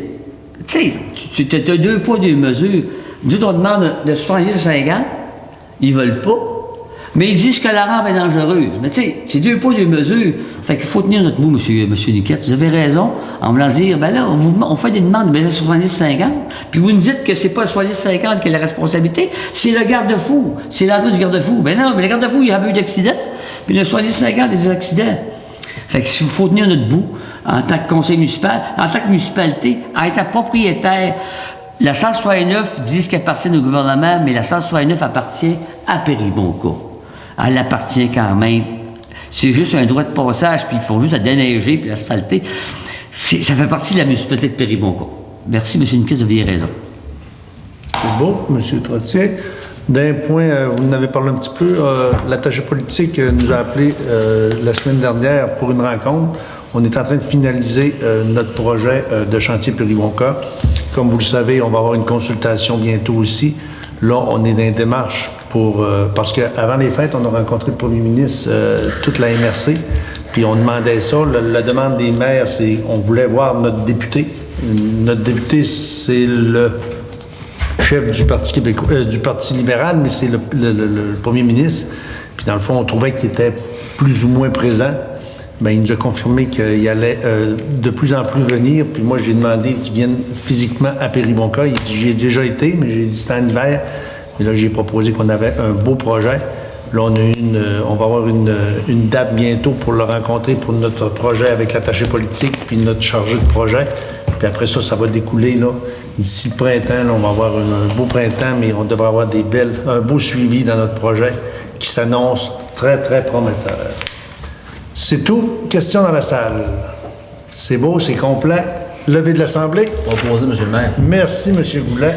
Tu sais, tu as 2 poids, 2 mesures. Nous autres, on demande de 70 à 50, ils veulent pas. Mais ils disent que la rampe est dangereuse. Mais tu sais, c'est 2 poids, 2 mesures. Fait qu'il faut tenir notre bout, monsieur Niquette. Vous avez raison en voulant dire, ben là, on fait des demandes de 70-50, puis vous nous dites que c'est pas le 70-50 qui est la responsabilité, c'est le garde-fou. C'est l'entrée du garde-fou. Ben non, mais le garde-fou, il y a eu d'accidents, puis le 70-50 des accidents. Fait qu'il faut tenir notre bout en tant que conseil municipal, en tant que municipalité, en étant propriétaire. La 169 disent qu'elle appartient au gouvernement, mais la 169 appartient à Péribonka. Elle appartient quand même. C'est juste un droit de passage, puis ils font juste la déneiger puis l'asphalter. Ça fait partie de la municipalité de Péribonka. Merci, M. Niquette, vous avez raison.
C'est beau, M. Trottier. D'un point, vous en avez parlé un petit peu, l'attaché politique nous a appelé la semaine dernière pour une rencontre. On est en train de finaliser notre projet de chantier Péribonka. Comme vous le savez, on va avoir une consultation bientôt aussi. Là, on est dans une démarche pour... parce qu'avant les fêtes, on a rencontré le premier ministre, toute la MRC, puis on demandait ça. La demande des maires, c'est on voulait voir notre député. Notre député, c'est le chef du Parti québécois, du Parti libéral, mais c'est le premier ministre. Puis dans le fond, on trouvait qu'il était plus ou moins présent. Bien, il nous a confirmé qu'il allait de plus en plus venir. Puis moi, j'ai demandé qu'il vienne physiquement à Péribonka. Il dit, j'y ai déjà été, mais j'ai dit c'était en hiver. Et là, j'ai proposé qu'on avait un beau projet. Là, on va avoir une date bientôt pour le rencontrer pour notre projet avec l'attaché politique puis notre chargé de projet. Puis après ça, ça va découler, là. D'ici le printemps, là, on va avoir un beau printemps, mais on devrait avoir un beau suivi dans notre projet qui s'annonce très, très prometteur. C'est tout. Question dans la salle. C'est beau, c'est complet. Levée de l'Assemblée.
Proposé, M. le maire.
Merci, M. Goulet.